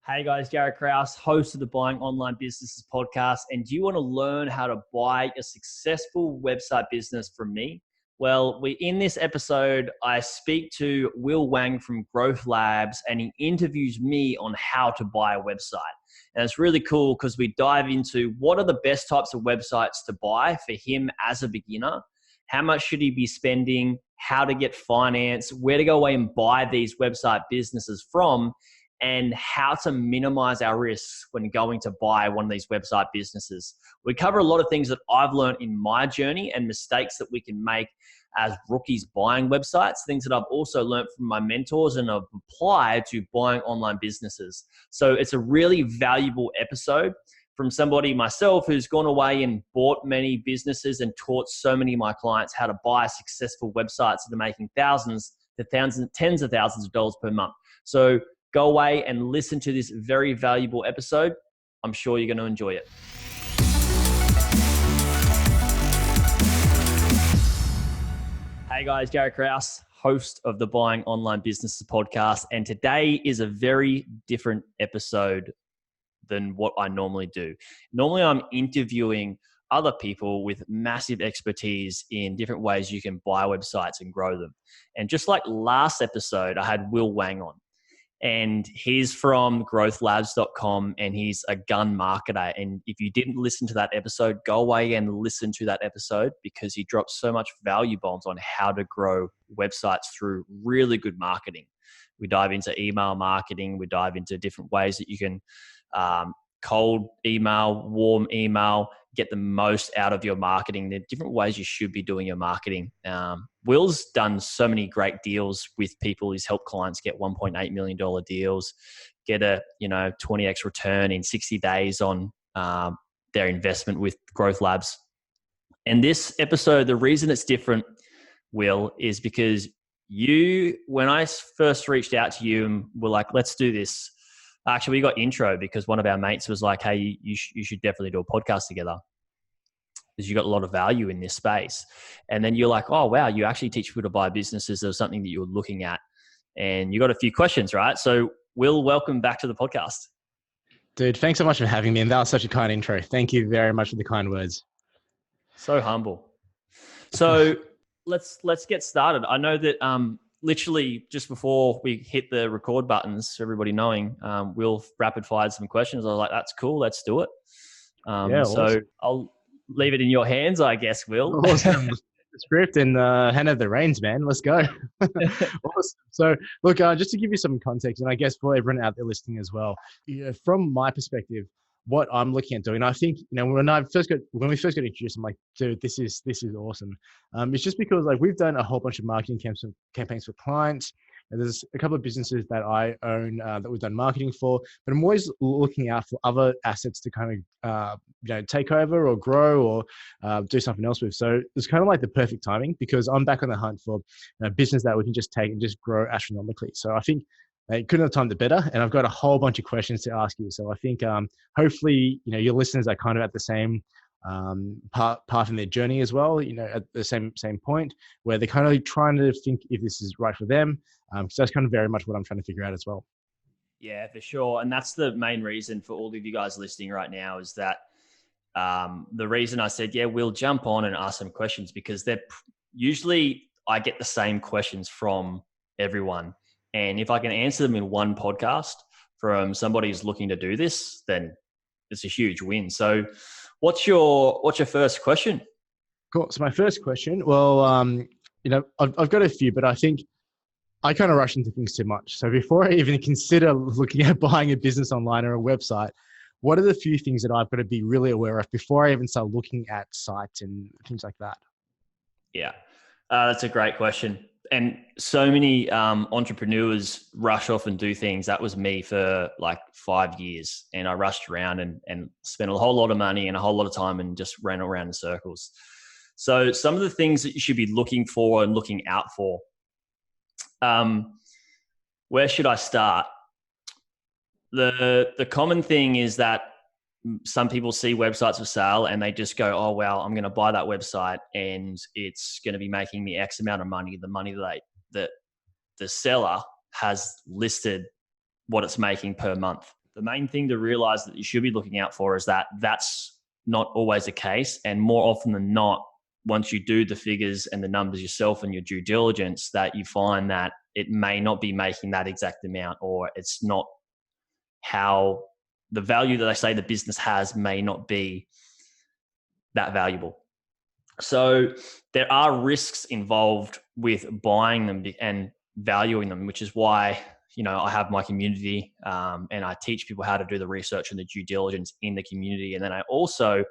Hey guys, Jaryd Krause, host of the Buying Online Businesses podcast. And do you want to learn how to buy a successful website business from me? Well, in this episode, I speak to Will Wang from Growth Labs, and he interviews me on how to buy a website. And it's really cool because we dive into what are the best types of websites to buy for him as a beginner. How much should he be spending? How to get finance? Where to go away and buy these website businesses from? And how to minimize our risks when going to buy one of these website businesses. We cover a lot of things that I've learned in my journey and mistakes that we can make as rookies buying websites, things that I've also learned from my mentors and I've applied to buying online businesses. So it's a really valuable episode from somebody myself who's gone away and bought many businesses and taught so many of my clients how to buy successful websites that are making thousands to thousands, tens of thousands of dollars per month. So go away and listen to this very valuable episode. I'm sure you're going to enjoy it. Hey guys, Jaryd Krause, host of the Buying Online Businesses podcast. And today is a very different episode than what I normally do. Normally I'm interviewing other people with massive expertise in different ways you can buy websites and grow them. And just like last episode, I had Will Wang on. And he's from growthlabs.com and he's a gun marketer. And if you didn't listen to that episode, go away and listen to that episode because he drops so much value bombs on how to grow websites through really good marketing. We dive into email marketing. We dive into different ways that you can cold email, warm email, get the most out of your marketing. There are different ways you should be doing your marketing. Will's done so many great deals with people. He's helped clients get $1.8 million deals, get a 20x return in 60 days on their investment with Growth Labs. And this episode, the reason it's different, Will, is because when I first reached out to you and were like, let's do this. Actually, we got intro because one of our mates was like, hey, you should definitely do a podcast together because you got a lot of value in this space. And then you're like, oh, wow, you actually teach people to buy businesses. There was something that you were looking at and you got a few questions, right? So Will, welcome back to the podcast. Dude, thanks so much for having me. And that was such a kind intro. Thank you very much for the kind words. So humble. So let's get started. I know that literally just before we hit the record buttons, everybody knowing, Will rapid fired some questions. I was like, that's cool. Let's do it. So I'll leave it in your hands, I guess, Will. Awesome. The script and hand over the reins, man. Let's go. Awesome. So look, just to give you some context, and I guess for everyone out there listening as well, from my perspective, what I'm looking at doing, I think, when we first got introduced, I'm like, dude, this is awesome. It's just because we've done a whole bunch of marketing campaigns for clients. And there's a couple of businesses that I own that we've done marketing for, but I'm always looking out for other assets to kind of, take over or grow or do something else with. So it's kind of like the perfect timing because I'm back on the hunt for a business that we can just take and just grow astronomically. So I think it couldn't have timed it better. And I've got a whole bunch of questions to ask you. So I think hopefully, your listeners are kind of at the same path in their journey as well, at the same point where they're kind of trying to think if this is right for them. So that's kind of very much what I'm trying to figure out as well. Yeah, for sure. And that's the main reason for all of you guys listening right now is that the reason I said, yeah, we'll jump on and ask some questions because they're usually I get the same questions from everyone. And if I can answer them in one podcast from somebody who's looking to do this, then it's a huge win. So what's your first question? Cool. So my first question, well, I've got a few, but I think I kind of rush into things too much. So before I even consider looking at buying a business online or a website, what are the few things that I've got to be really aware of before I even start looking at sites and things like that? Yeah, that's a great question. And so many entrepreneurs rush off and do things. That was me for like 5 years. And I rushed around and spent a whole lot of money and a whole lot of time and just ran around in circles. So some of the things that you should be looking for and looking out for. Where should I start? The common thing is that some people see websites for sale and they just go, oh, well, I'm going to buy that website and it's going to be making me X amount of money. The money that the seller has listed what it's making per month. The main thing to realize that you should be looking out for is that that's not always the case. And more often than not, once you do the figures and the numbers yourself and your due diligence, that you find that it may not be making that exact amount, or it's not how the value that they say the business has may not be that valuable. So there are risks involved with buying them and valuing them, which is why, I have my community and I teach people how to do the research and the due diligence in the community. And then I also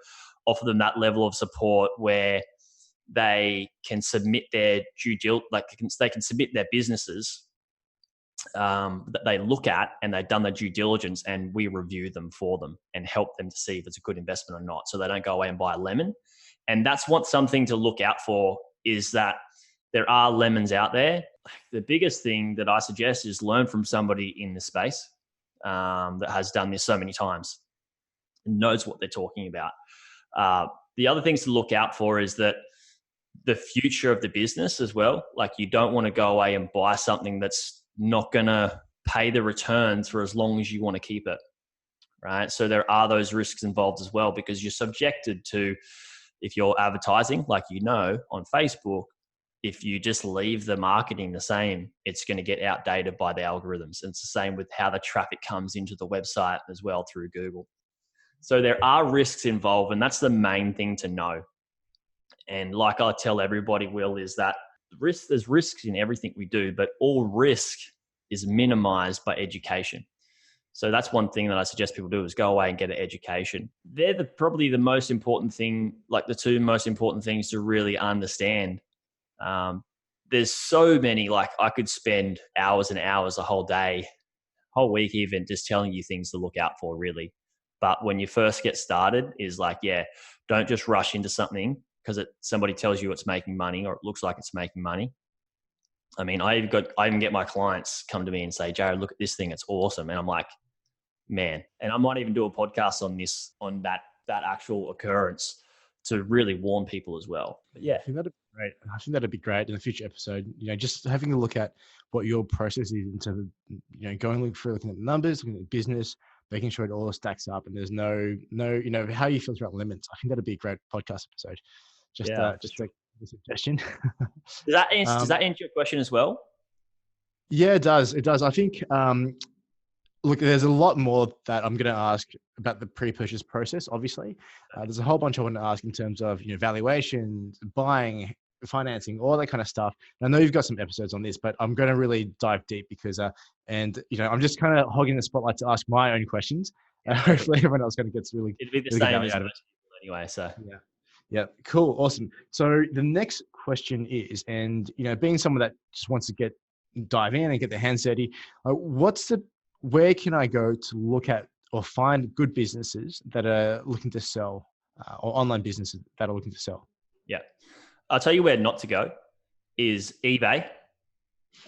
offer them that level of support where they can submit their they can submit their businesses that they look at, and they've done their due diligence, and we review them for them and help them to see if it's a good investment or not, so they don't go away and buy a lemon. And that's what something to look out for, is that there are lemons out there. The biggest thing that I suggest is learn from somebody in the space that has done this so many times and knows what they're talking about. The other things to look out for is that the future of the business as well. Like, you don't want to go away and buy something that's not going to pay the returns for as long as you want to keep it, right? So there are those risks involved as well, because you're subjected to, if you're advertising, like, on Facebook, if you just leave the marketing the same, it's going to get outdated by the algorithms. And it's the same with how the traffic comes into the website as well through Google. So there are risks involved, and that's the main thing to know. And like I tell everybody, Will, is that there's risks in everything we do, but all risk is minimized by education. So that's one thing that I suggest people do, is go away and get an education. They're probably the most important thing, like the two most important things to really understand. There's so many, like, I could spend hours and hours, a whole day, whole week even, just telling you things to look out for, really. But when you first get started, is like, don't just rush into something because somebody tells you it's making money, or it looks like it's making money. I mean, I even get my clients come to me and say, Jaryd, look at this thing, it's awesome. And I'm like, man. And I might even do a podcast on this, on that actual occurrence, to really warn people as well. But yeah, I think that'd be great. I think that'd be great in a future episode. Just having a look at what your process is in terms of, looking at the numbers, looking at the business, making sure it all stacks up, and there's no, how you feel about limits. I think that'd be a great podcast episode. Just like a suggestion. Does that answer your question as well? Yeah, it does. It does. I think, look, there's a lot more that I'm going to ask about the pre-purchase process, obviously. There's a whole bunch I want to ask in terms of, valuation, buying, financing, all that kind of stuff. And I know you've got some episodes on this, but I'm going to really dive deep because, I'm just kind of hogging the spotlight to ask my own questions. Hopefully everyone else kind of gets really, it'd be the really same as out of it. most people anyway. So yeah, cool, awesome. So the next question is, and being someone that just wants to dive in and get their hands dirty, where can I go to look at or find good businesses that are looking to sell, or online businesses that are looking to sell? Yeah, I'll tell you where not to go is eBay.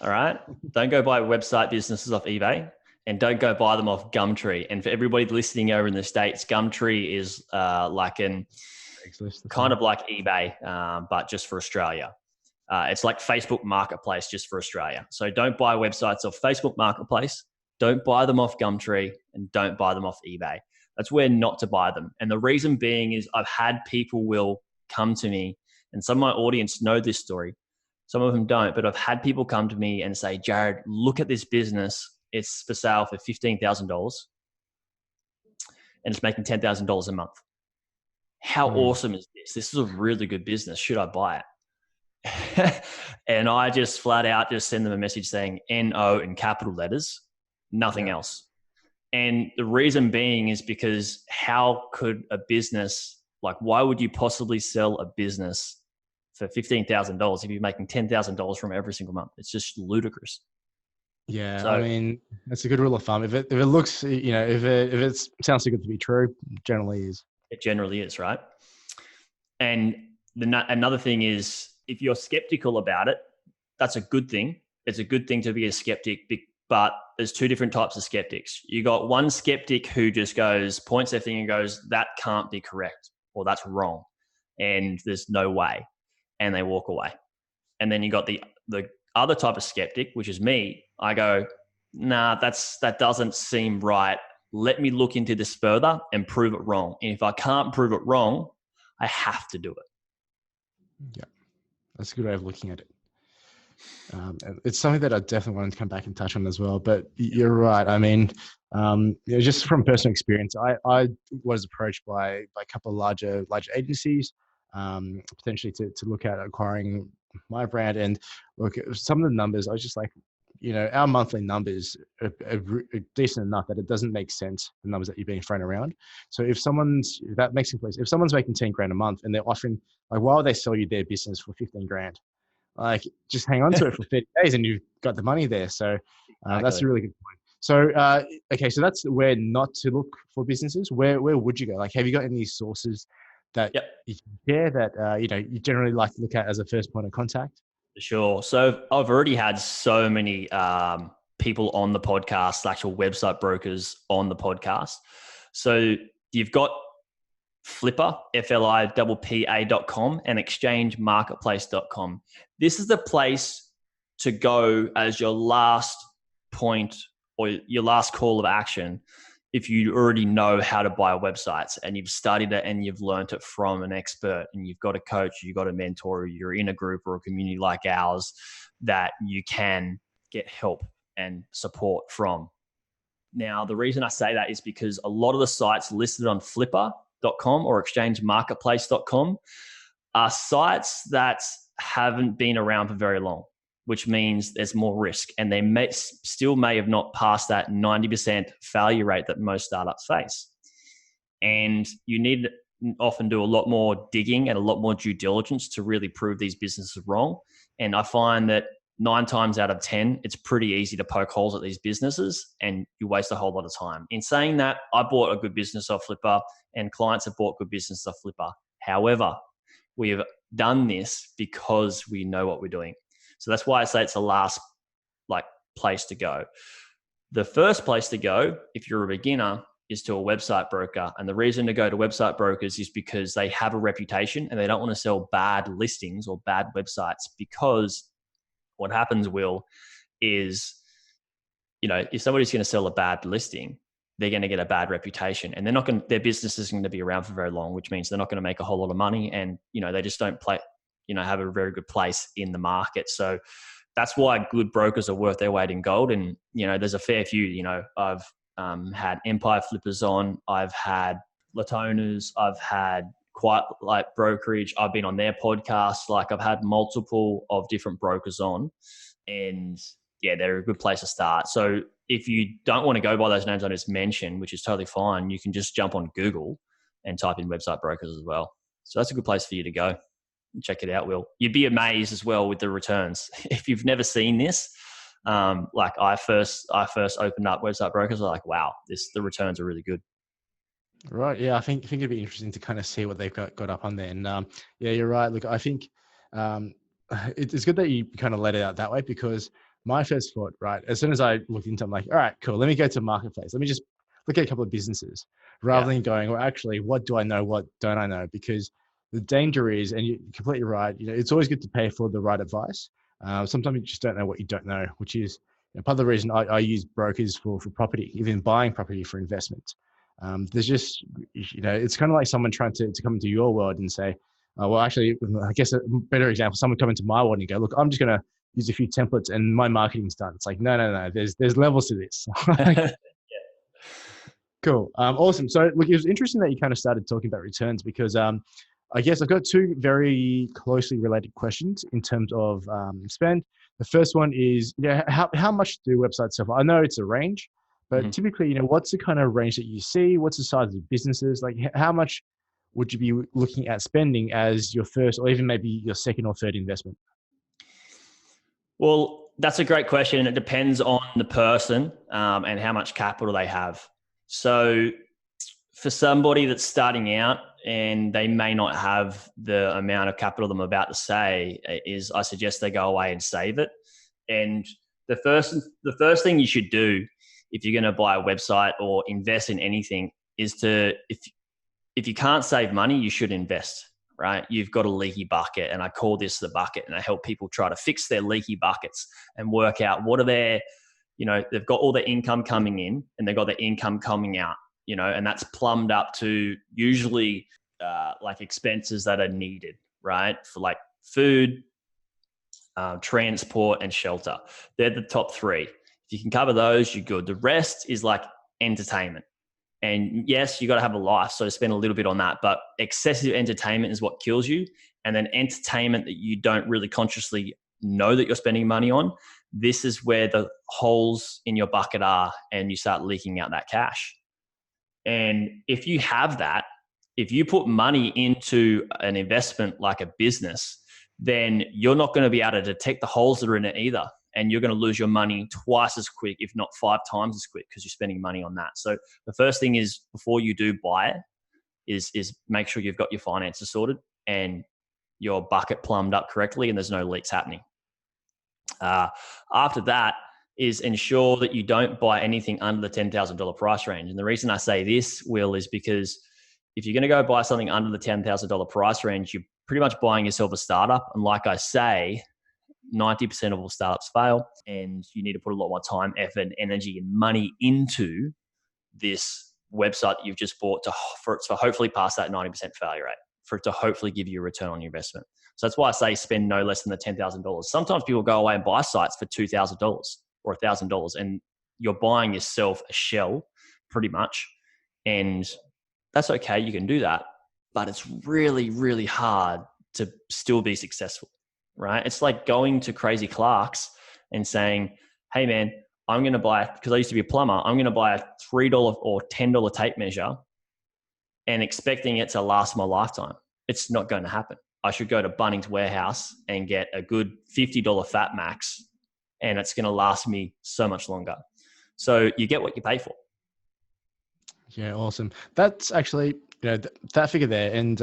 All right, don't go buy website businesses off eBay, and don't go buy them off Gumtree. And for everybody listening over in the States, Gumtree is kind of like eBay, but just for Australia. It's like Facebook Marketplace just for Australia. So don't buy websites off Facebook Marketplace. Don't buy them off Gumtree, and don't buy them off eBay. That's where not to buy them. And the reason being is I've had people will come to me, and some of my audience know this story. Some of them don't, but I've had people come to me and say, Jaryd, look at this business. It's for sale for $15,000 and it's making $10,000 a month. How awesome is this? This is a really good business. Should I buy it? And I just flat out just send them a message saying NO in capital letters, nothing else. And the reason being is because how could a business, like, why would you possibly sell a business for $15,000 if you're making $10,000 from every single month? It's just ludicrous. Yeah, so, I mean, that's a good rule of thumb. If it looks, if it sounds too good to be true, it generally is. It generally is, right? And another thing is, if you're skeptical about it, that's a good thing. It's a good thing to be a skeptic, but there's two different types of skeptics. You got one skeptic who just points their finger and goes, that can't be correct, or that's wrong, and there's no way, and they walk away. And then you got the other type of skeptic, which is me. I go, nah, that doesn't seem right. let me look into this further and prove it wrong. And if I can't prove it wrong, I have to do it. Yeah, that's a good way of looking at it. And it's something that I definitely wanted to come back and touch on as well. But you're right. I mean, just from personal experience, I was approached by a couple of larger agencies, potentially to look at acquiring my brand. And look, some of the numbers, I was just like, our monthly numbers are decent enough that it doesn't make sense, the numbers that you're being thrown around. So if someone's making 10 grand a month and they're offering, like, why would they sell you their business for 15 grand? Like, just hang on to it for 30 days and you've got the money there. So that's a really good point. So, okay, so that's where not to look for businesses. Where would you go? Like, have you got any sources that you can share that, you generally like to look at as a first point of contact? Sure. So I've already had so many people on the podcast, actual website brokers on the podcast. So you've got Flippa, FLIPPA.com, and exchangemarketplace.com. This is the place to go as your last point or your last call of action if you already know how to buy websites and you've studied it and you've learned it from an expert and you've got a coach, you've got a mentor, you're in a group or a community like ours that you can get help and support from. Now, the reason I say that is because a lot of the sites listed on Flippa.com or exchangemarketplace.com are sites that haven't been around for very long, which means there's more risk and they may have not passed that 90% failure rate that most startups face. And you need to often do a lot more digging and a lot more due diligence to really prove these businesses wrong. And I find that 9 times out of 10, it's pretty easy to poke holes at these businesses and you waste a whole lot of time. In saying that, I bought a good business off Flippa and clients have bought good business off Flippa. However, we have done this because we know what we're doing. So that's why I say it's the last place to go. The first place to go, if you're a beginner, is to a website broker. And the reason to go to website brokers is because they have a reputation and they don't want to sell bad listings or bad websites, because what happens, Will, is, if somebody's going to sell a bad listing, they're going to get a bad reputation and their business isn't going to be around for very long, which means they're not going to make a whole lot of money. And, they just don't have a very good place in the market. So that's why good brokers are worth their weight in gold. And, there's a fair few, I've had Empire Flippers on, I've had Latonas, I've had Quite Like Brokerage, I've been on their podcast. I've had multiple of different brokers on, and yeah, they're a good place to start. So if you don't want to go by those names I just mentioned, which is totally fine, you can just jump on Google and type in website brokers as well. So that's a good place for you to go. Check it out, Will. You'd be amazed as well with the returns. If you've never seen this, I first opened up website brokers, I'm like, wow, the returns are really good. Right. Yeah, I think it'd be interesting to kind of see what they've got up on there. And yeah, you're right. Look, I think it's good that you kind of let it out that way, because my first thought, right, as soon as I looked into it, I'm like, all right, cool. Let me go to Marketplace. Let me just look at a couple of businesses rather than going, well, actually, what do I know? What don't I know? Because the danger is, and you're completely right, it's always good to pay for the right advice. Sometimes you just don't know what you don't know, which is part of the reason I use brokers for property, even buying property for investment. There's just, it's kind of like someone trying to come into your world and say, well, actually, I guess a better example, someone come into my world and go, look, I'm just going to use a few templates and my marketing's done. It's like, no. There's levels to this. Yeah. Cool. Awesome. So look, it was interesting that you kind of started talking about returns, because I guess I've got 2 very closely related questions in terms of spend. The first one is, how much do websites sell? I know it's a range, but typically, what's the kind of range that you see? What's the size of businesses? Like, how much would you be looking at spending as your first, or even maybe your second or third investment? Well, that's a great question. And it depends on the person and how much capital they have. So for somebody that's starting out and they may not have the amount of capital I'm about to say, is I suggest they go away and save it. And the first thing you should do if you're going to buy a website or invest in anything is if you can't save money, you should invest, right? You've got a leaky bucket, and I call this the bucket, and I help people try to fix their leaky buckets and work out what are their they've got all the income coming in and they've got the income coming out, and that's plumbed up to usually like expenses that are needed, right? For like food, transport, and shelter. They're the top three. If you can cover those, you're good. The rest is like entertainment. And yes, you got to have a life, so spend a little bit on that. But excessive entertainment is what kills you. And then entertainment that you don't really consciously know that you're spending money on, this is where the holes in your bucket are, and you start leaking out that cash. And if you have that, if you put money into an investment like a business, then you're not going to be able to detect the holes that are in it either. And you're going to lose your money twice as quick, if not 5 times as quick, because you're spending money on that. So the first thing is, before you do buy it, is make sure you've got your finances sorted and your bucket plumbed up correctly and there's no leaks happening. After that is ensure that you don't buy anything under the $10,000 price range. And the reason I say this, Will, is because if you're going to go buy something under the $10,000 price range, you're pretty much buying yourself a startup. And like I say, 90% of all startups fail, and you need to put a lot more time, effort, and energy and money into this website that you've just bought for it to hopefully pass that 90% failure rate, for it to hopefully give you a return on your investment. So that's why I say spend no less than the $10,000. Sometimes people go away and buy sites for $2,000 or $1,000, and you're buying yourself a shell pretty much. And that's okay. You can do that, but it's really, really hard to still be successful, right? It's like going to Crazy Clark's and saying, hey man, I'm going to buy, because I used to be a plumber, I'm going to buy a $3 or $10 tape measure and expecting it to last my lifetime. It's not going to happen. I should go to Bunnings Warehouse and get a good $50 Fat Max, and it's going to last me so much longer. So you get what you pay for. Yeah, awesome. That's actually, that figure there. And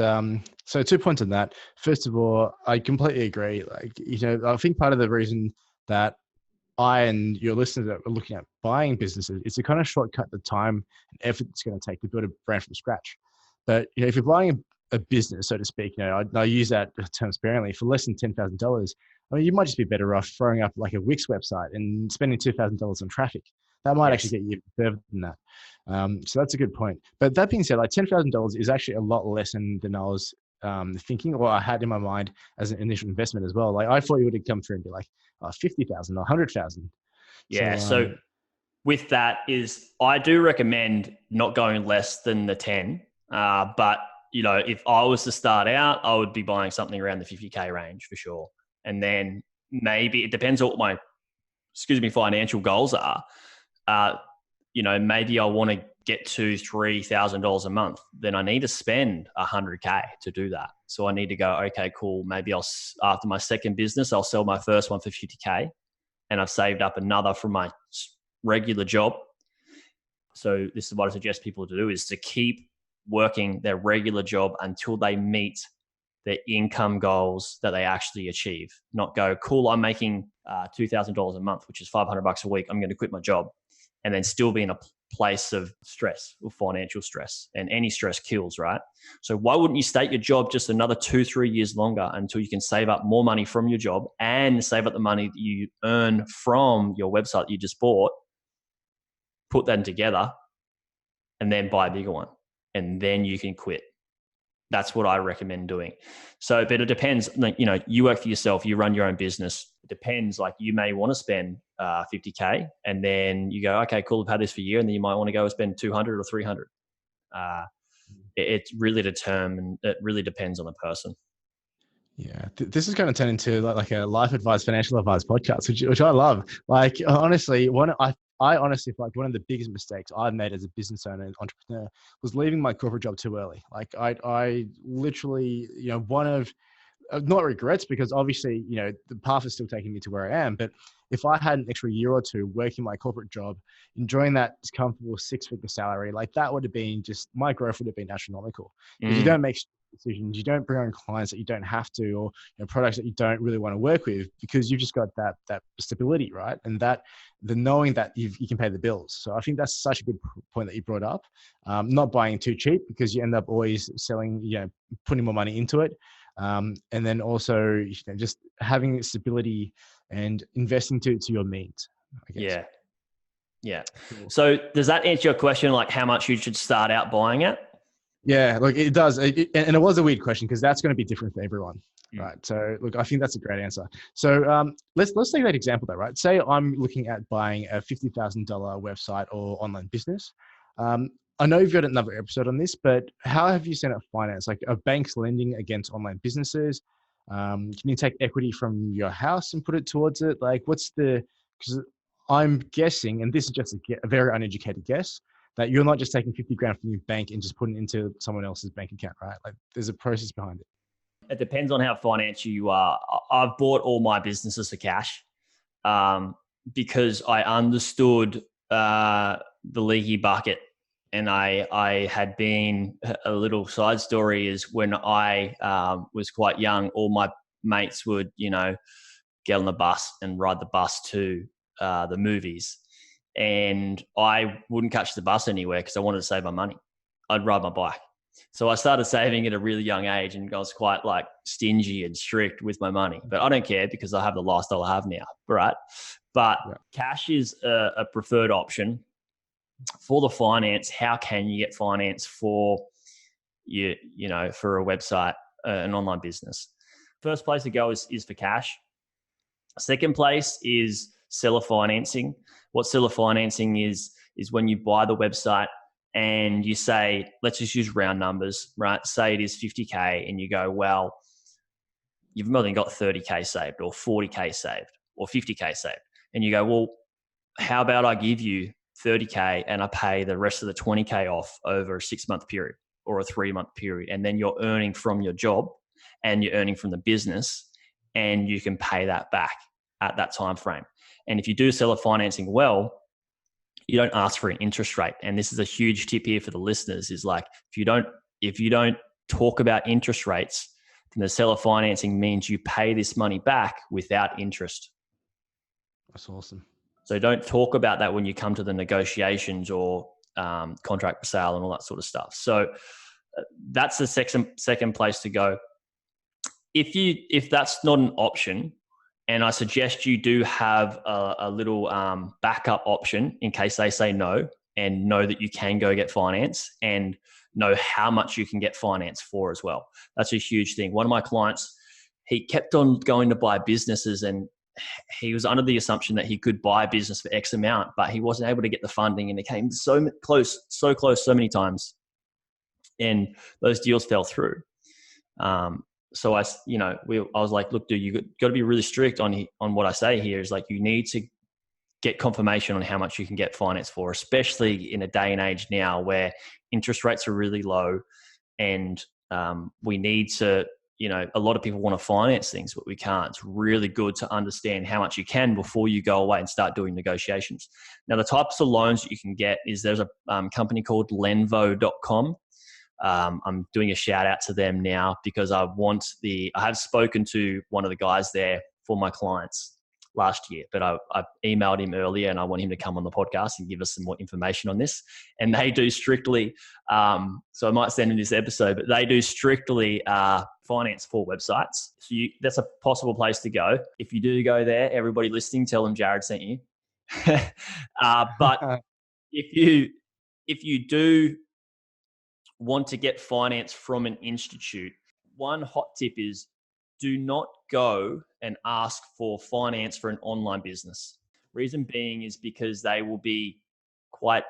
so 2 points on that. First of all, I completely agree. Like, I think part of the reason that I and your listeners are looking at buying businesses is to kind of shortcut the time and effort it's going to take to build a brand from scratch. But if you're buying a business, so to speak, I use that term sparingly, for less than $10,000. I mean, you might just be better off throwing up like a Wix website and spending $2,000 on traffic. That might actually get you further than that. So that's a good point. But that being said, like $10,000 is actually a lot less than I was thinking, or I had in my mind as an initial investment as well. Like I thought you would have come through and be like 50,000 or 100,000. Yeah. So with that is, I do recommend not going less than the 10. But if I was to start out, I would be buying something around the 50K range for sure. And then maybe it depends on what my, financial goals are. Maybe I want to get to $3,000 a month. Then I need to spend 100K to do that. So I need to go, okay, cool. Maybe after my second business, I'll sell my first one for 50K, and I've saved up another from my regular job. So this is what I suggest people to do, is to keep working their regular job until they meet their income goals that they actually achieve. Not go, cool, I'm making $2,000 a month, which is $500 a week. I'm going to quit my job, and then still be in a place of stress or financial stress. And any stress kills, right? So why wouldn't you stay at your job just another 2-3 years longer until you can save up more money from your job and save up the money that you earn from your website that you just bought, put them together, and then buy a bigger one. And then you can quit. That's what I recommend doing. So, but it depends, you work for yourself, you run your own business. It depends, like you may want to spend 50K, and then you go, okay, cool, I've had this for a year. And then you might want to go and spend 200 or 300. It really depends on the person. Yeah, this is going to turn into like a life advice, financial advice podcast, which I love. Like, honestly, I honestly feel like one of the biggest mistakes I've made as a business owner and entrepreneur was leaving my corporate job too early. Like, I literally, one of not regrets, because obviously, the path is still taking me to where I am. But if I had an extra year or two working my corporate job, enjoying that comfortable 6-figure salary, like that would have been just, my growth would have been astronomical. Because you don't make decisions, you don't bring on clients that you don't have to, or products that you don't really want to work with, because you've just got that stability, right? And that the knowing that you can pay the bills. So I think that's such a good point that you brought up. Not buying too cheap, because you end up always selling, putting more money into it. And then also, just having stability and investing to your means, I guess. Yeah. Yeah. Cool. So does that answer your question, like how much you should start out buying at? Yeah, look, it does. And it was a weird question because that's going to be different for everyone, Mm. right? So, look, I think that's a great answer. So, let's take that example though, right? Say I'm looking at buying a $50,000 website or online business. I know you've got another episode on this, but how have you seen it financed? Like, are banks lending against online businesses? Can you take equity from your house and put it towards it? Like, what's the? Because I'm guessing, and this is just a very uneducated guess, that you're not just taking 50 grand from your bank and just putting it into someone else's bank account, right? Like there's a process behind it. It depends on how financial you are. I've bought all my businesses for cash because I understood the leaky bucket. And I had been, a little side story is when I was quite young, all my mates would, get on the bus and ride the bus to the movies. And I wouldn't catch the bus anywhere because I wanted to save my money. I'd ride my bike. So I started saving at a really young age, and I was quite like stingy and strict with my money. But I don't care because I have the lifestyle I have now, right? But cash is a preferred option for the finance. How can you get finance for for a website, an online business? First place to go is for cash. Second place is seller financing. What seller financing is when you buy the website and you say, let's just use round numbers, right? Say it is 50K and you go, well, you've more than got 30K saved or 40K saved or 50K saved. And you go, well, how about I give you 30K and I pay the rest of the 20K off over a 6-month period or a 3-month period. And then you're earning from your job and you're earning from the business and you can pay that back at that time frame. And if you do seller financing well, you don't ask for an interest rate. And this is a huge tip here for the listeners is like, if you don't talk about interest rates, then the seller financing means you pay this money back without interest. That's awesome. So don't talk about that when you come to the negotiations or contract for sale and all that sort of stuff. So that's the second place to go. If that's not an option, and I suggest you do have a little backup option in case they say no, and know that you can go get finance and know how much you can get finance for as well. That's a huge thing. One of my clients, he kept on going to buy businesses and he was under the assumption that he could buy a business for X amount, but he wasn't able to get the funding and it came so close so many times. And those deals fell through. So I was like, look, dude, you got to be really strict on what I say here is like, you need to get confirmation on how much you can get finance for, especially in a day and age now where interest rates are really low and we need to, a lot of people want to finance things, but we can't. It's really good to understand how much you can before you go away and start doing negotiations. Now, the types of loans that you can get is there's a company called lenvo.com. I'm doing a shout out to them now because I have spoken to one of the guys there for my clients last year, but I emailed him earlier and I want him to come on the podcast and give us some more information on this. And they do strictly, so I might send in this episode, but they do strictly finance for websites. So that's a possible place to go. If you do go there, everybody listening, tell them Jaryd sent you. But if you do want to get finance from an institute, one hot tip is do not go and ask for finance for an online business. Reason being is because they will be quite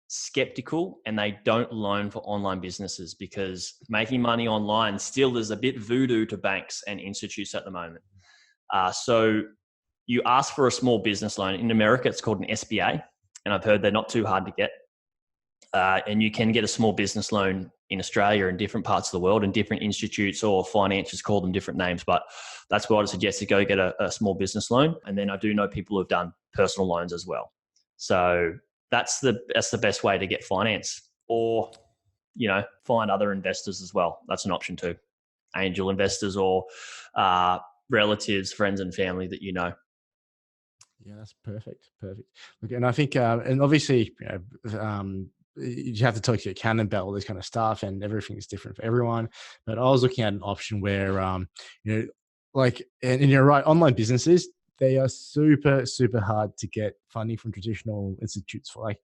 skeptical and they don't loan for online businesses because making money online still is a bit voodoo to banks and institutes at the moment. So you ask for a small business loan. In America, it's called an SBA, and I've heard they're not too hard to get. And you can get a small business loan in Australia and different parts of the world, and different institutes or financiers call them different names. But that's what I suggest, to go get a small business loan. And then I do know people who've done personal loans as well. So that's the best way to get finance, or, find other investors as well. That's an option too. Angel investors or relatives, friends and family that you know. Yeah, that's perfect. Look, and I think, and obviously, you have to talk to your accountant about all this kind of stuff, and everything is different for everyone. But I was looking at an option where, and you're right, online businesses, they are super, super hard to get funding from traditional institutes for. Like,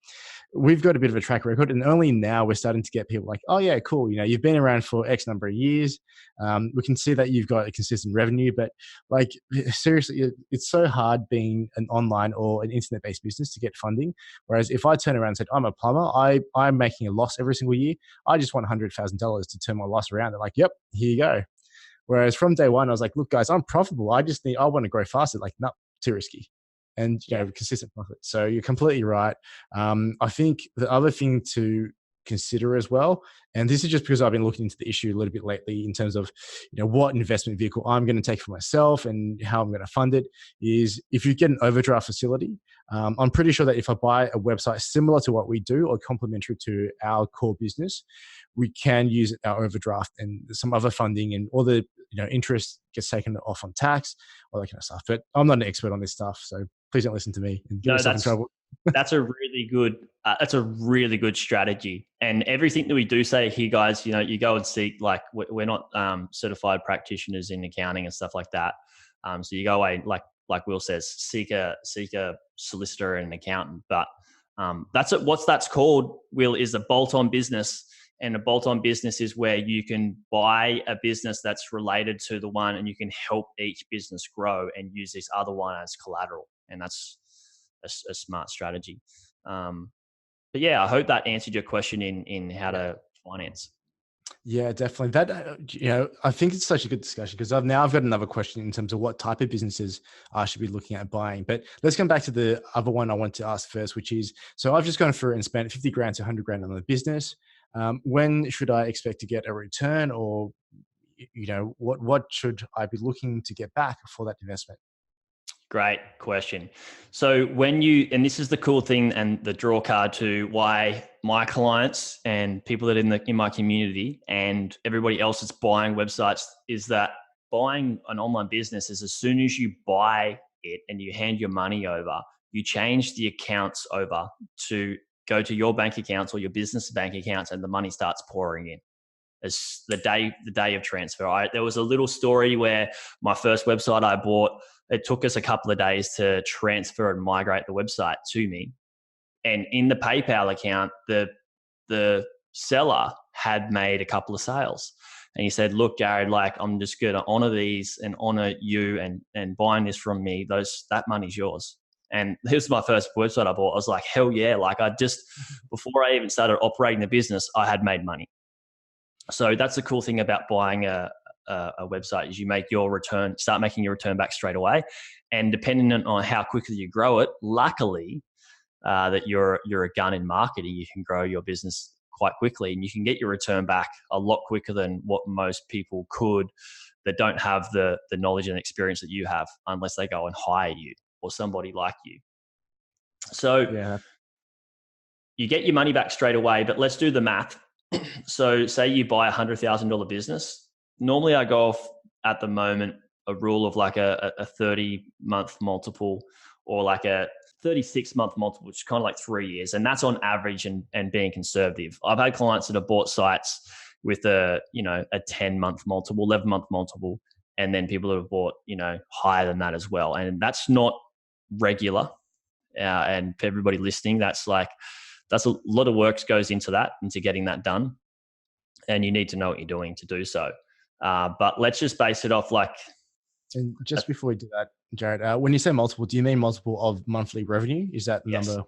we've got a bit of a track record, and only now we're starting to get people like, oh yeah, cool. You've been around for X number of years. We can see that you've got a consistent revenue, but like seriously, it's so hard being an online or an internet-based business to get funding. Whereas if I turn around and said, I'm a plumber, I'm making a loss every single year. I just want $100,000 to turn my loss around. They're like, yep, here you go. Whereas from day one, I was like, look, guys, I'm profitable. I want to grow faster. Like, not too risky and, consistent profit. So you're completely right. I think the other thing to consider as well, and this is just because I've been looking into the issue a little bit lately in terms of, what investment vehicle I'm going to take for myself and how I'm going to fund it, is if you get an overdraft facility, I'm pretty sure that if I buy a website similar to what we do or complementary to our core business, we can use our overdraft and some other funding, and all the interest gets taken off on tax, all that kind of stuff. But I'm not an expert on this stuff, so please don't listen to me and get yourself in trouble. That's a really good strategy. And everything that we do say here, guys, you go and seek, like, we're not certified practitioners in accounting and stuff like that. So you go away, like Will says, seek a solicitor and an accountant. But that's called, Will, is a bolt-on business. And a bolt-on business is where you can buy a business that's related to the one, and you can help each business grow and use this other one as collateral. And that's a smart strategy. But yeah, I hope that answered your question in how to finance. Yeah, definitely. That, I think it's such a good discussion, because I've got another question in terms of what type of businesses I should be looking at buying. But let's come back to the other one I want to ask first, which is, so I've just gone through and spent 50 grand to 100 grand on the business. When should I expect to get a return, or, what should I be looking to get back for that investment? Great question. So and this is the cool thing and the draw card to why my clients and people that are in my community and everybody else that's buying websites, is that buying an online business is, as soon as you buy it and you hand your money over, you change the accounts over to go to your bank accounts or your business bank accounts, and the money starts pouring in. As the day of transfer. There was a little story where my first website I bought, it took us a couple of days to transfer and migrate the website to me. And in the PayPal account, the seller had made a couple of sales. And he said, look, Jaryd, like, I'm just going to honor these and honor you and buying this from me. That money's yours. And this was my first website I bought. I was like, hell yeah. Like, before I even started operating the business, I had made money. So that's the cool thing about buying a website, is you start making your return back straight away. And depending on how quickly you grow it, luckily that you're a gun in marketing, you can grow your business quite quickly, and you can get your return back a lot quicker than what most people could that don't have the knowledge and experience that you have, unless they go and hire you or somebody like you. So you get your money back straight away, but let's do the math. So say you buy $100,000 business. Normally I go off at the moment a rule of like a 30-month multiple, or like a 36-month multiple, which is kind of like 3 years. And that's on average and being conservative. I've had clients that have bought sites with a 10-month multiple, 11-month multiple, and then people that have bought, higher than that as well. And that's not regular. And for everybody listening, that's a lot of work goes into that, into getting that done. And you need to know what you're doing to do so. But let's just base it off like. And just before we do that, Jaryd, when you say multiple, do you mean multiple of monthly revenue? Is that the number?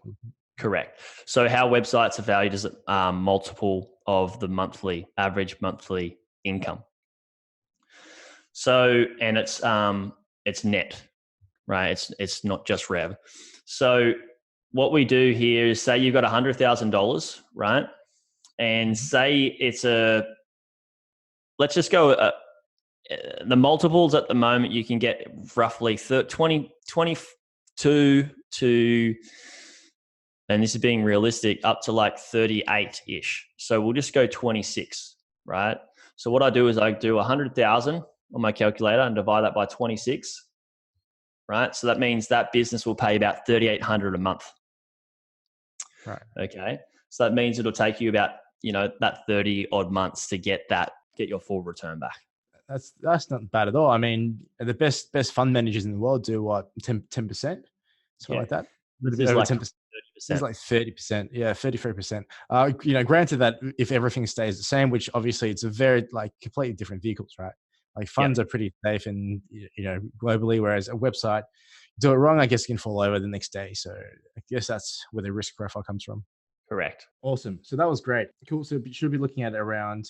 Correct. So how websites are valued is multiple of the average monthly income. So, and it's net, right? It's not just rev. So what we do here is, say you've got $100,000, right? And say let's just go, the multiples at the moment, you can get roughly 22 to, and this is being realistic, up to like 38-ish. So we'll just go 26, right? So what I do is I do 100,000 on my calculator and divide that by 26, right? So that means that business will pay about $3,800 a month. Right. Okay. So that means it'll take you about, that 30 odd months to get your full return back. That's not bad at all. I mean, the best fund managers in the world do what, 10%, something Yeah. like that. A This little bit is over like 10%. This is 30%. like 30%. Yeah, 33%. Granted that if everything stays the same, which obviously it's a very like completely different vehicles, right? Like Yeah, funds are pretty safe and globally, whereas a website, do it wrong, I guess it can fall over the next day. So I guess that's where the risk profile comes from. correct. Awesome. So that was great. Cool. So should be looking at around,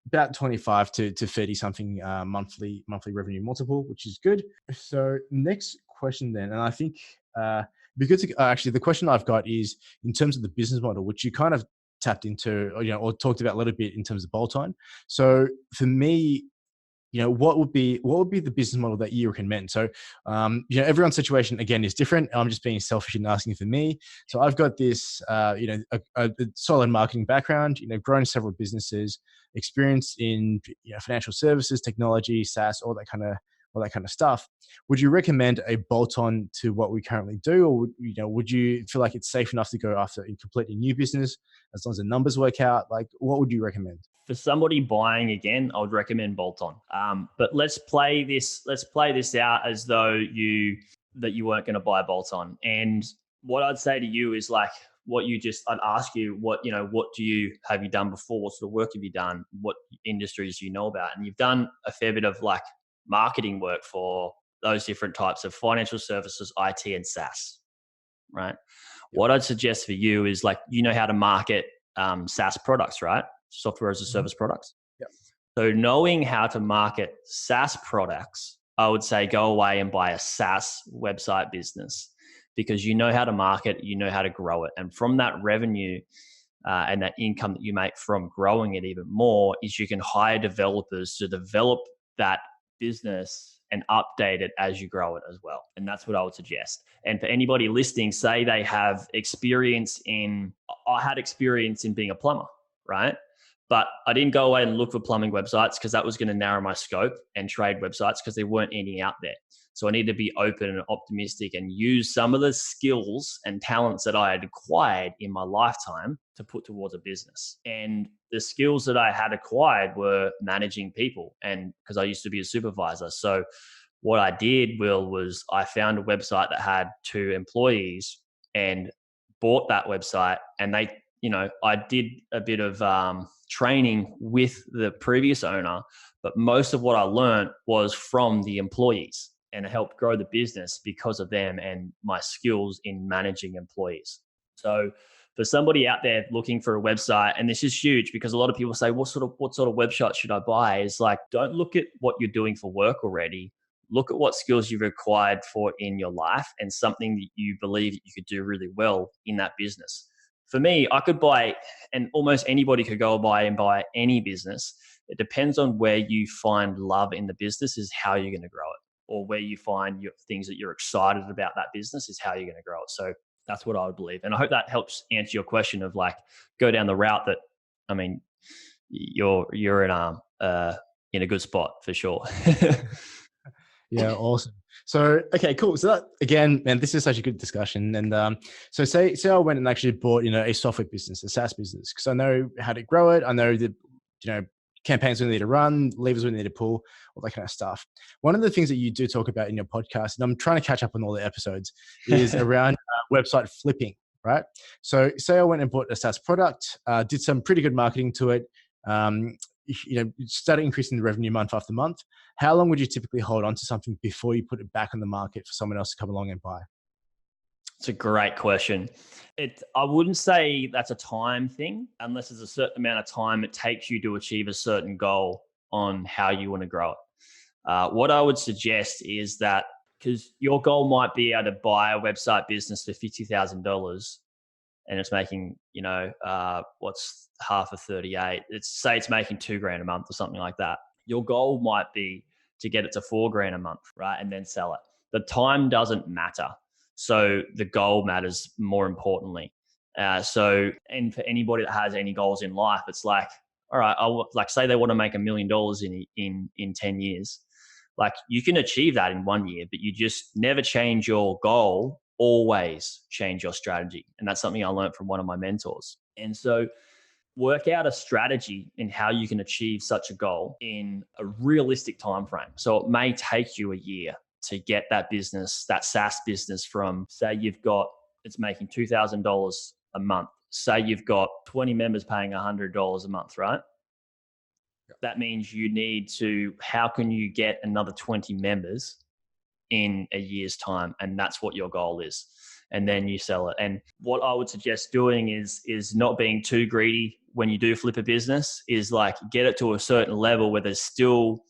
about 25 to 30 something monthly revenue multiple, which is good. So next question then, and I think because actually the question I've got is in terms of the business model, which you kind of tapped into, or talked about a little bit in terms of bolt-on. So for me, what would be the business model that you recommend? So everyone's situation again is different. I'm just being selfish and asking for me. So I've got this a solid marketing background, grown several businesses, experience in financial services, technology, SaaS, all that kind of stuff. Would you recommend a bolt-on to what we currently do, or would you feel like it's safe enough to go after a completely new business as long as the numbers work out? Like, what would you recommend? For somebody buying again, I would recommend bolt-on. But let's play this out as though you weren't going to buy bolt-on. And what I'd say to you is like I'd ask you what have you done before? What sort of work have you done? What industries do you know about? And you've done a fair bit of like marketing work for those different types of financial services, IT, and SaaS, right? What I'd suggest for you is like, how to market SaaS products, right? Software as a service products. Yep. So knowing how to market SaaS products, I would say go away and buy a SaaS website business because you know how to market, you know how to grow it. And from that revenue and that income that you make from growing it even more is you can hire developers to develop that business and update it as you grow it as well. And that's what I would suggest. And for anybody listening, say they have I had experience in being a plumber, right? But I didn't go away and look for plumbing websites because that was going to narrow my scope, and trade websites because there weren't any out there. So I need to be open and optimistic and use some of the skills and talents that I had acquired in my lifetime to put towards a business. And the skills that I had acquired were managing people, and because I used to be a supervisor. So what I did, Will, was I found a website that had 2 employees and bought that website, and I did a bit of training with the previous owner, but most of what I learned was from the employees, and it helped grow the business because of them and my skills in managing employees. So for somebody out there looking for a website, and this is huge because a lot of people say, what sort of website should I buy? It's like, don't look at what you're doing for work already. Look at what skills you've acquired for in your life and something that you believe that you could do really well in that business. For me, I could buy, and almost anybody could go buy any business. It depends on where you find love in the business is how you're going to grow it, or where you find your things that you're excited about that business is how you're going to grow it. So that's what I would believe. And I hope that helps answer your question of like, go down the route that, I mean, you're in a good spot for sure. Yeah, awesome. So, okay, cool. So that again, man, this is such a good discussion. And so say I went and actually bought, a software business, a SaaS business, because I know how to grow it. I know that, campaigns we need to run, levers we need to pull, all that kind of stuff. One of the things that you do talk about in your podcast, and I'm trying to catch up on all the episodes, is around website flipping, right? So say I went and bought a SaaS product, did some pretty good marketing to it, started increasing the revenue month after month. How long would you typically hold on to something before you put it back on the market for someone else to come along and buy? It's a great question. I wouldn't say that's a time thing unless there's a certain amount of time it takes you to achieve a certain goal on how you want to grow it. What I would suggest is that because your goal might be able to buy a website business for $50,000 and it's making, what's half of 38? Say it's making $2,000 a month or something like that. Your goal might be to get it to $4,000 a month, right? And then sell it. The time doesn't matter. So the goal matters more importantly. And for anybody that has any goals in life, it's like, all right, say they want to make $1 million in 10 years. Like you can achieve that in 1 year, but you just never change your goal, always change your strategy. And that's something I learned from one of my mentors. And so work out a strategy in how you can achieve such a goal in a realistic time frame. So it may take you a year to get that business, that SaaS business from, say it's making $2,000 a month. Say you've got 20 members paying $100 a month, right? That means how can you get another 20 members in a year's time? And that's what your goal is. And then you sell it. And what I would suggest doing is not being too greedy when you do flip a business, is like get it to a certain level where there's still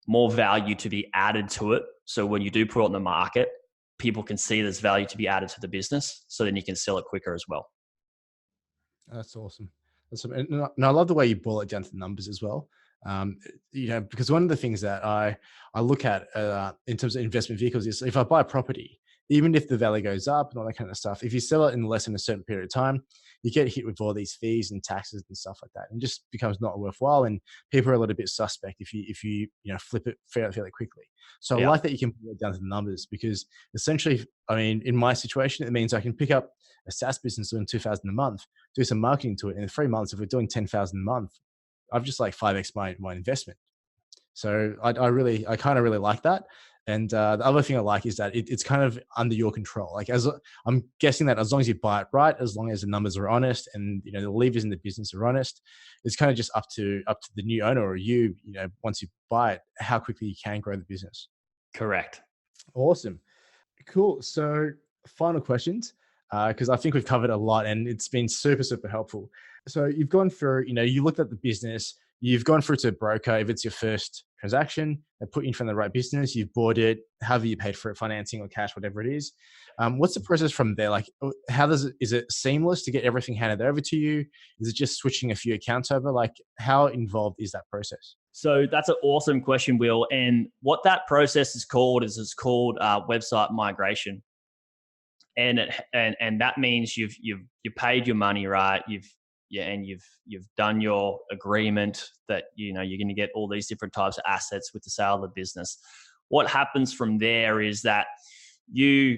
more value to be added to it. So when you do put it on the market, people can see there's value to be added to the business. So then you can sell it quicker as well. That's awesome. And I love the way you boil it down to the numbers as well. Because one of the things that I look at in terms of investment vehicles is, if I buy a property, even if the value goes up and all that kind of stuff, if you sell it in less than a certain period of time, you get hit with all these fees and taxes and stuff like that, and it just becomes not worthwhile. And people are a little bit suspect if you flip it fairly quickly. So I like that you can put it down to the numbers, because essentially, I mean, in my situation, it means I can pick up a SaaS business doing $2,000 a month, do some marketing to it, and in 3 months, if we're doing $10,000 a month, I've just like 5x my investment. So I kind of really like that. And the other thing I like is that it's kind of under your control. Like, as I'm guessing that as long as you buy it right, as long as the numbers are honest, and the levers in the business are honest, it's kind of just up to the new owner or you. Once you buy it, how quickly you can grow the business. Correct. Awesome. Cool. So final questions, because I think we've covered a lot and it's been super, super helpful. So you've gone through, you looked at the business, you've gone through to a broker. If it's your first transaction, they put you in front of the right business, you've bought it, however you paid for it, financing or cash, whatever it is. What's the process from there? Like, is it seamless to get everything handed over to you? Is it just switching a few accounts over? Like, how involved is that process? So that's an awesome question, Will. And what that process is called website migration. And that means you've paid your money, right? You've done your agreement that you're going to get all these different types of assets with the sale of the business. What happens from there is that you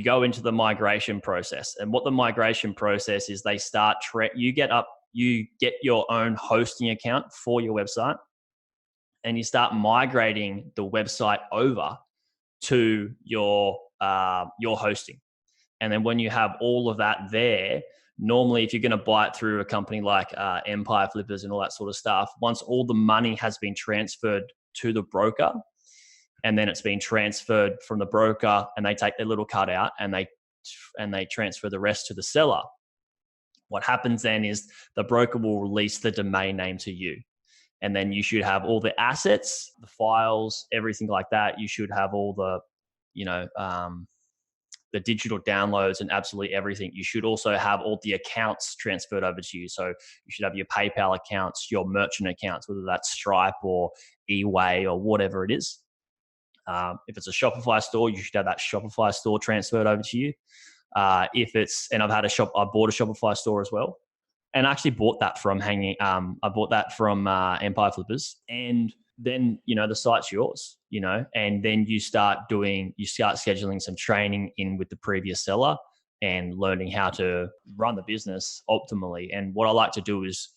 go into the migration process. And what the migration process is, they start you get your own hosting account for your website, and you start migrating the website over to your hosting. And then when you have all of that there, normally if you're going to buy it through a company like Empire Flippers and all that sort of stuff, once all the money has been transferred to the broker, and then it's been transferred from the broker, and they take their little cut out and they transfer the rest to the seller, what happens then is the broker will release the domain name to you. And then you should have all the assets, the files, everything like that. You should have all the digital downloads and absolutely everything. You should also have all the accounts transferred over to you. So you should have your PayPal accounts, your merchant accounts, whether that's Stripe or eWay or whatever it is. If it's a Shopify store, you should have that Shopify store transferred over to you. And I bought a Shopify store as well. And I actually bought that from Empire Flippers. And then, the site's yours, and then you start scheduling some training in with the previous seller and learning how to run the business optimally. And what I like to do is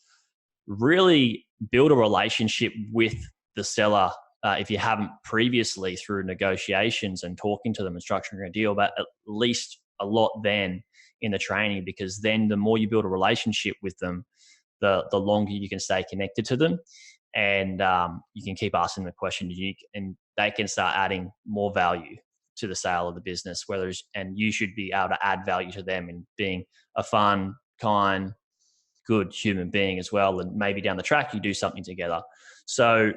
really build a relationship with the seller. If you haven't previously, through negotiations and talking to them and structuring a deal, but at least a lot then in the training, because then the more you build a relationship with them, the longer you can stay connected to them. And you can keep asking the question, and they can start adding more value to the sale of the business. And you should be able to add value to them in being a fun, kind, good human being as well. And maybe down the track, you do something together. So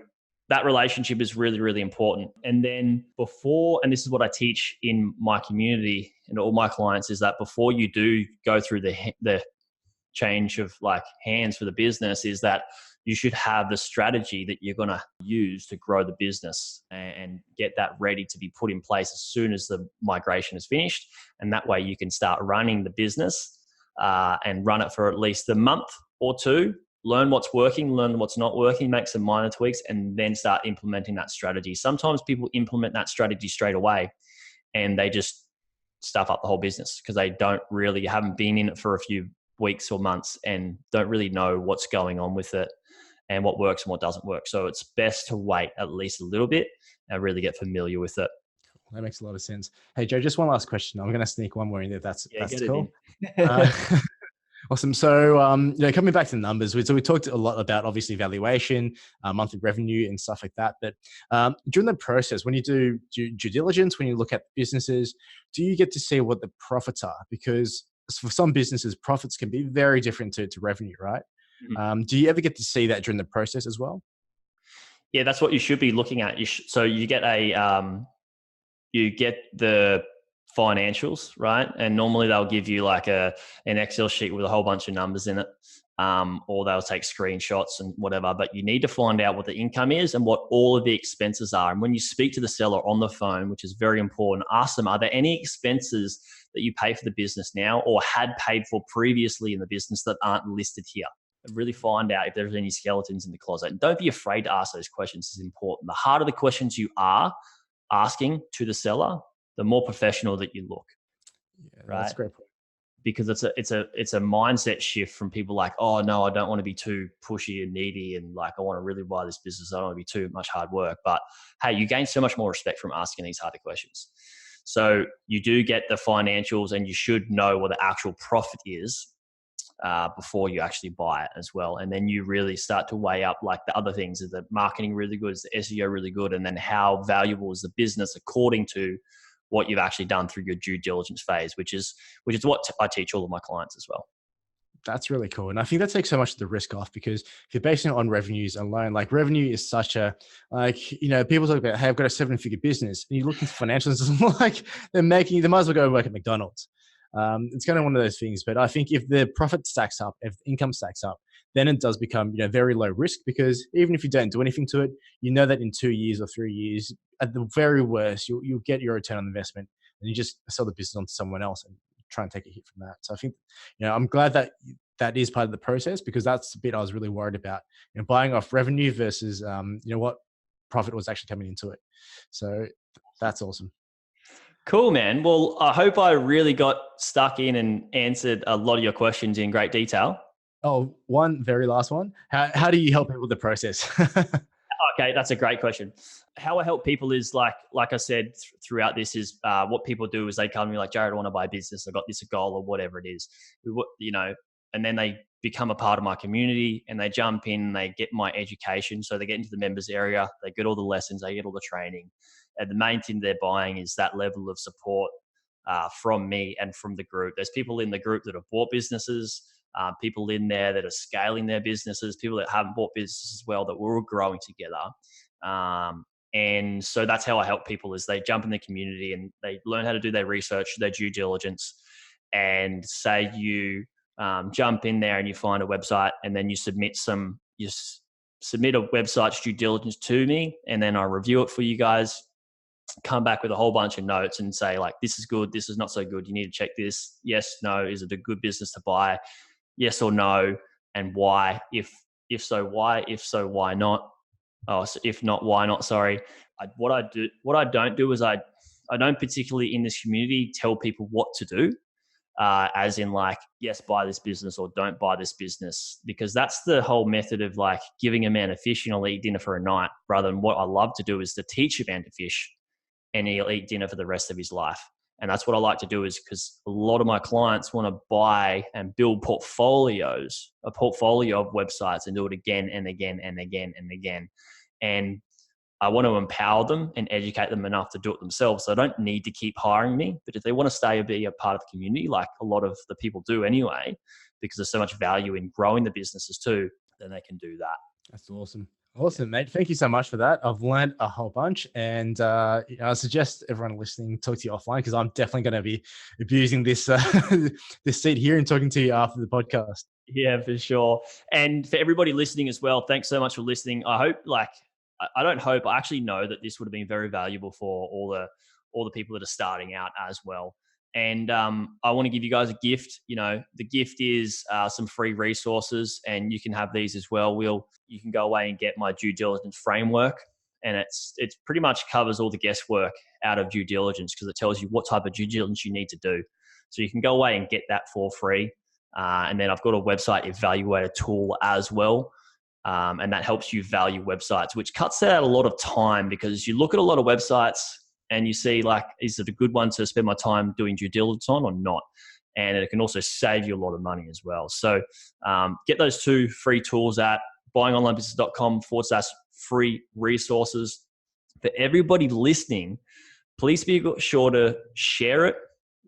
that relationship is really, really important. And then and this is what I teach in my community and all my clients, is that before you do go through the change of like hands for the business, is that you should have the strategy that you're going to use to grow the business and get that ready to be put in place as soon as the migration is finished. And that way you can start running the business and run it for at least a month or two, learn what's working, learn what's not working, make some minor tweaks, and then start implementing that strategy. Sometimes people implement that strategy straight away and they just stuff up the whole business because they haven't been in it for a few weeks or months and don't really know what's going on with it and what works and what doesn't work. So it's best to wait at least a little bit and really get familiar with it. That makes a lot of sense. Hey, Joe, just one last question. I'm going to sneak one more in there. That's Get it cool. in. Awesome. So, coming back to the numbers, so we talked a lot about obviously valuation, monthly revenue, and stuff like that. But during the process, when you do due diligence, when you look at businesses, do you get to see what the profits are? Because for some businesses, profits can be very different to revenue, right? Mm-hmm. Do you ever get to see that during the process as well? Yeah, that's what you should be looking at. So you get you get the financials, right? And normally they'll give you like an Excel sheet with a whole bunch of numbers in it, or they'll take screenshots and whatever. But you need to find out what the income is and what all of the expenses are. And when you speak to the seller on the phone, which is very important, ask them, are there any expenses that you pay for the business now or had paid for previously in the business that aren't listed here? And really find out if there's any skeletons in the closet. And don't be afraid to ask those questions. It's important. The harder the questions you are asking to the seller, the more professional that you look. Yeah, right? That's a great point. Because it's a mindset shift from people like, oh no, I don't want to be too pushy and needy and like I want to really buy this business. I don't want to be too much hard work. But hey, you gain so much more respect from asking these harder questions. So you do get the financials and you should know what the actual profit is before you actually buy it as well. And then you really start to weigh up like the other things. Is the marketing really good? Is the SEO really good? And then how valuable is the business according to what you've actually done through your due diligence phase, which is what I teach all of my clients as well. That's really cool. And I think that takes so much of the risk off, because if you're basing it on revenues alone, like revenue is such a, people talk about, hey, I've got a 7-figure business, and you look into financials, it's like they might as well go and work at McDonald's. It's kind of one of those things. But I think if the profit stacks up, if the income stacks up, then it does become, very low risk, because even if you don't do anything to it, you know that in 2 years or 3 years, at the very worst, you'll get your return on investment, and you just sell the business on to someone else and try and take a hit from that. So I think, I'm glad that that is part of the process, because that's the bit I was really worried about, buying off revenue versus, what profit was actually coming into it. So that's awesome. Cool, man. Well, I hope I really got stuck in and answered a lot of your questions in great detail. Oh, one very last one. How do you help people with the process? Okay, that's a great question. How I help people is like I said throughout this is what people do is they come to me like, Jaryd, I want to buy a business. I got this goal or whatever it is, and then they become a part of my community and they jump in, they get my education. So they get into the members area, they get all the lessons, they get all the training. And the main thing they're buying is that level of support from me and from the group. There's people in the group that have bought businesses, people in there that are scaling their businesses, people that haven't bought businesses as well, that we're all growing together. And so that's how I help people is they jump in the community and they learn how to do their research, their due diligence. And say you jump in there and you find a website and then you submit a website's due diligence to me, and then I review it for you guys, come back with a whole bunch of notes and say like, this is good, this is not so good, you need to check this, yes, no, is it a good business to buy, yes or no, and why, if so why, if so why not, so if not why not, sorry. What I don't do is I don't particularly in this community tell people what to do, as in like, yes, buy this business or don't buy this business, because that's the whole method of like giving a man a fish and he'll eat dinner for a night, rather than what I love to do is to teach a man to fish and he'll eat dinner for the rest of his life. And that's what I like to do, is because a lot of my clients want to buy and build a portfolio of websites and do it again and again and again and again. And I want to empower them and educate them enough to do it themselves. So I don't need to keep hiring me, but if they want to stay and be a part of the community, like a lot of the people do anyway, because there's so much value in growing the businesses too, then they can do that. That's awesome. Awesome, mate. Thank you so much for that. I've learned a whole bunch, and I suggest everyone listening talk to you offline, because I'm definitely going to be abusing this this seat here and talking to you after the podcast. Yeah, for sure. And for everybody listening as well, thanks so much for listening. I hope, I actually know that this would have been very valuable for all the people that are starting out as well. And I want to give you guys a gift. The gift is some free resources, and you can have these as well. You can go away and get my due diligence framework, and it's pretty much covers all the guesswork out of due diligence, because it tells you what type of due diligence you need to do. So you can go away and get that for free. And then I've got a website evaluator tool as well. And that helps you value websites, which cuts out a lot of time, because you look at a lot of websites and you see, like, is it a good one to spend my time doing due diligence on or not? And it can also save you a lot of money as well. So get those 2 free tools at buyingonlinebusiness.com/free resources. For everybody listening, please be sure to share it,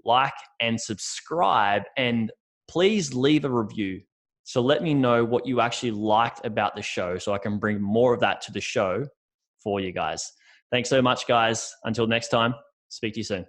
like, and subscribe, and please leave a review. So let me know what you actually liked about the show, so I can bring more of that to the show for you guys. Thanks so much, guys. Until next time, speak to you soon.